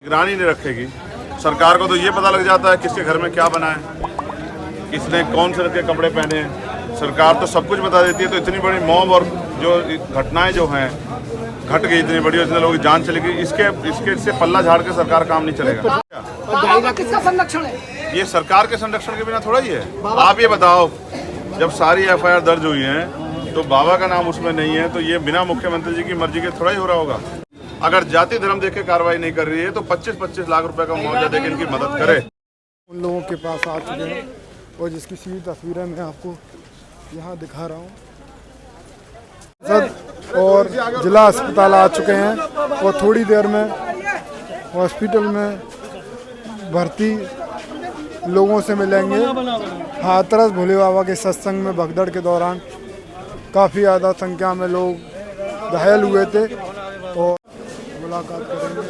निगरानी नहीं रखेगी। सरकार को तो ये पता लग जाता है किसके घर में क्या बना है, किसने कौन से रंग के कपड़े पहने हैं। सरकार तो सब कुछ बता देती है। तो इतनी बड़ी मॉब और जो घटनाएं जो हैं घट गई, इतनी बड़ी, इतने लोगों की जान चली गई, इसके से पल्ला झाड़ के सरकार काम नहीं चलेगा। किसका संरक्षण है? ये सरकार के संरक्षण के बिना थोड़ा ही है। आप ये बताओ, जब सारी FIR दर्ज हुई है तो बाबा का नाम उसमें नहीं है, तो ये बिना मुख्यमंत्री जी की मर्जी के थोड़ा ही हो रहा होगा। अगर जाति धर्म देख के कार्रवाई नहीं कर रही है तो 25-25 लाख रुपए का मुआवजा देकर इनकी मदद करे। उन लोगों के पास आ चुके हैं और जिसकी सीधी तस्वीरें मैं आपको यहाँ दिखा रहा हूँ। और जिला अस्पताल आ चुके हैं और थोड़ी देर में हॉस्पिटल में भर्ती लोगों से मिलेंगे। हाथरस भोले बाबा के सत्संग में भगदड़ के दौरान काफ़ी ज़्यादा संख्या में लोग घायल हुए थे और मुलाकात करेंगे।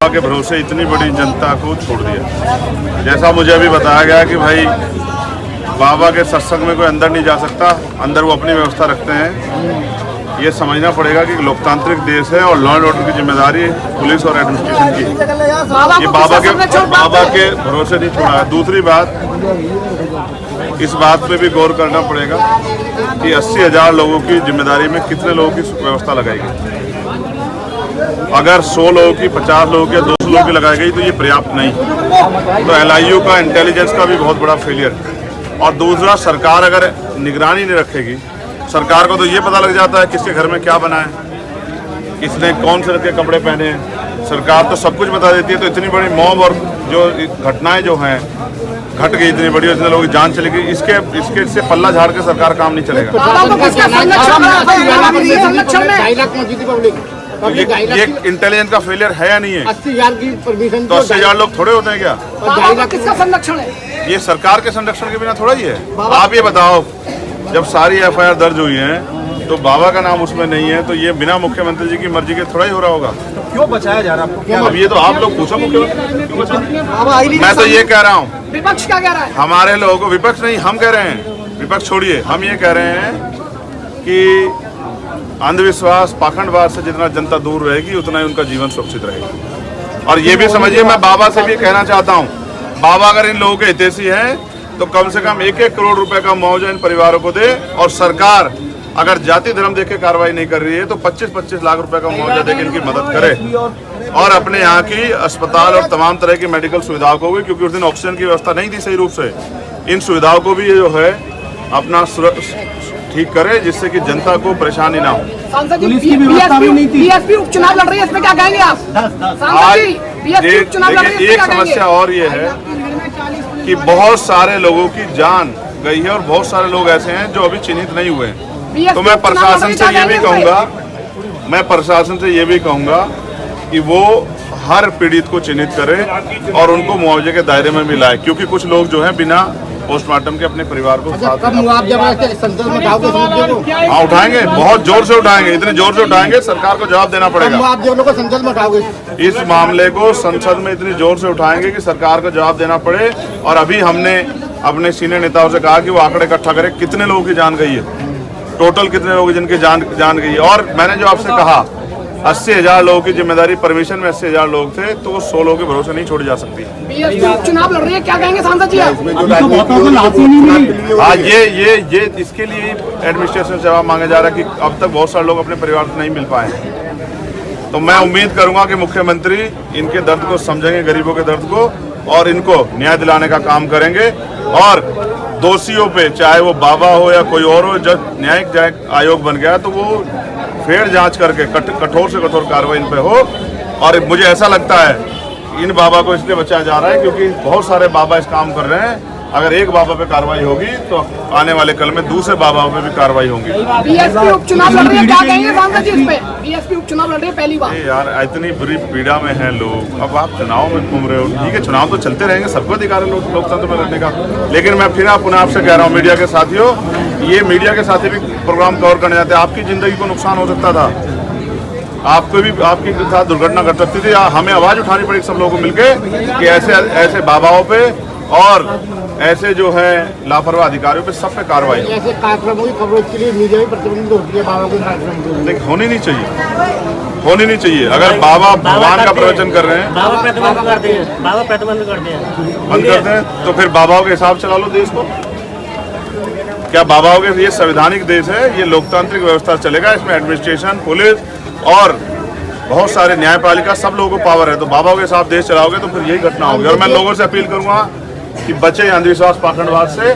के भरोसे इतनी बड़ी जनता को छोड़ दिया। जैसा मुझे अभी बताया गया कि भाई बाबा के सत्संग में कोई अंदर नहीं जा सकता, अंदर वो अपनी व्यवस्था रखते हैं। ये समझना पड़ेगा कि लोकतांत्रिक देश है और लॉ एंड ऑर्डर की जिम्मेदारी पुलिस और एडमिनिस्ट्रेशन की है। ये बाबा के भरोसे नहीं छोड़ा है। दूसरी बात, इस बात पे भी गौर करना पड़ेगा कि 80,000 लोगों की जिम्मेदारी में कितने लोगों की व्यवस्था लगाई गई। अगर 100 लोगों की, 50 लोगों की, 200 लोगों की लगाई गई तो ये पर्याप्त नहीं। तो LIU का इंटेलिजेंस का भी बहुत बड़ा फेलियर है। और दूसरा, सरकार अगर निगरानी नहीं रखेगी, सरकार को तो ये पता लग जाता है किसके घर में क्या बना है, किसने कौन से रंग के कपड़े पहने हैं। सरकार तो सब कुछ बता देती है। तो इतनी बड़ी मॉब और जो घटनाएं जो हैं घट गई, इतनी बड़ी, इतने लोगों की जान चली गई, इसके से पल्ला झाड़ के सरकार काम नहीं चलेगा। ये इंटेलिजेंस का फेलियर है या नहीं है? 80,000 की परमिशन तो 80,000 लोग थोड़े होते हैं क्या? किसका संरक्षण है? ये सरकार के संरक्षण के बिना थोड़ा ही है। आप ये बताओ, जब सारी FIR दर्ज हुई है तो बाबा का नाम उसमें नहीं है, तो ये बिना मुख्यमंत्री जी की मर्जी के थोड़ा ही हो रहा होगा। तो क्यों बचाया जा रहा है आपको? अब ये तो आप लोग पूछो मुख्यमंत्री क्यों बचा। मैं तो ये कह रहा हूँ, विपक्ष क्या कह रहा है? हमारे लोगों को, विपक्ष नहीं, हम कह रहे हैं, विपक्ष छोड़िए, हम ये कह रहे हैं कि अंधविश्वास, पाखंडवाद से जितना जनता दूर रहेगी उतना ही उनका जीवन सुरक्षित रहेगा। और ये भी समझिए, मैं बाबा से भी कहना चाहता हूँ, बाबा अगर इन लोगों के हितैषी हैं तो कम से कम 1-1 करोड़ रुपए का मुआवजा इन परिवारों को दे। और सरकार अगर जाति धर्म देख के कार्रवाई नहीं कर रही है तो 25-25 लाख रुपए का मुआवजा देकर इनकी मदद करे। और अपने यहाँ की अस्पताल और तमाम तरह की मेडिकल सुविधाओं को भी, क्योंकि उस दिन ऑक्सीजन की व्यवस्था नहीं थी सही रूप से, इन सुविधाओं को भी ये जो है अपना ठीक करे, जिससे कि जनता को परेशानी ना हो। सांसद जी, BSP उपचुनाव लड़ रही है, इसमें क्या कहेंगे आप? आज देखिए, एक समस्या और ये है कि बहुत सारे लोगों की जान गई है और बहुत सारे लोग ऐसे हैं जो अभी चिन्हित नहीं हुए हैं। तो मैं प्रशासन से ये भी कहूँगा कि वो हर पीड़ित को चिन्हित करे और उनको मुआवजे के दायरे में मिलाए, क्योंकि कुछ लोग जो हैं बिना पोस्टमार्टम के अपने परिवार को साथ उठाएंगे, बहुत जोर से उठाएंगे, इतने जोर से उठाएंगे सरकार को जवाब देना पड़ेगा। इस मामले को संसद में इतनी जोर से उठाएंगे कि सरकार को जवाब देना पड़े। और अभी हमने अपने सीनियर नेताओं से कहा कि वो आंकड़े इकट्ठा करें कितने लोगों की जान गई है, टोटल कितने लोग जिनकी जान गई है। और मैंने जो आपसे कहा 80,000 लोगों की जिम्मेदारी, परमिशन में 80,000 लोग थे, तो वो 100 लोगों के भरोसे नहीं छोड़ी जा सकती। चुनाव लड़ रही है, क्या कहेंगे सांसद जी? हाँ, ये इसके लिए एडमिनिस्ट्रेशन से जवाब मांगा जा रहा है कि अब तक बहुत सारे लोग अपने परिवार से नहीं मिल पाए। तो मैं उम्मीद करूंगा कि मुख्यमंत्री इनके दर्द को समझेंगे, गरीबों के दर्द को, और इनको न्याय दिलाने का काम करेंगे। और दोषियों पे, चाहे वो बाबा हो या कोई और हो, जब न्यायिक आयोग बन गया तो वो फेर जांच करके कठोर से कठोर कार्रवाई इन पे हो। और मुझे ऐसा लगता है इन बाबा को इसलिए बचाया जा रहा है क्योंकि बहुत सारे बाबा इस काम कर रहे हैं। अगर एक बाबा पे कार्रवाई होगी तो आने वाले कल में दूसरे बाबाओं पे भी कार्रवाई होगी। BSP उपचुनाव लड़ रही है, क्या कहेंगे सांसद जी इस पे? BSP उपचुनाव लड़ रही है पहली बार। यार, इतनी बुरी पीड़ा में हैं लोग, अब आप चुनाव में घूम रहे हो। ठीक है, चुनाव तो चलते रहेंगे, सबको अधिकार है लोकतंत्र में लड़ने का। लेकिन मैं फिर पुनः आपसे कह रहा हूँ, मीडिया के साथियों, ये मीडिया के साथी भी प्रोग्राम कवर करने जाते हैं, आपकी जिंदगी को नुकसान हो सकता था। आपको भी आपके साथ दुर्घटना घट सकती थी। हमें आवाज उठानी पड़ी सब लोगों को मिलके कि ऐसे ऐसे बाबाओं पे और ऐसे जो है लापरवाह अधिकारियों पे सब पे कार्रवाई हो। ऐसे कार्यक्रमों की कवरेज के लिए मीडिया भी प्रतिबंधित होती है बाबा के कार्यक्रम के लिए। लेकिन होनी नहीं चाहिए, होनी नहीं चाहिए। अगर बाबा भगवान का प्रवचन कर रहे हैं, बाबा प्रतिबंध करते हैं, बाबा प्रतिबंध करते हैं, बंद करते हैं, तो फिर बाबाओं के हिसाब चला लो देश को। क्या बाबाओं के, ये संवैधानिक देश है, ये लोकतांत्रिक व्यवस्था चलेगा, इसमें एडमिनिस्ट्रेशन, पुलिस और बहुत सारे न्यायपालिका सब लोगों को पावर है। तो बाबाओं के साथ देश चलाओगे तो फिर यही घटना होगी। और मैं लोगों से अपील करूंगा कि बचे अंधविश्वास पाखंडवाद से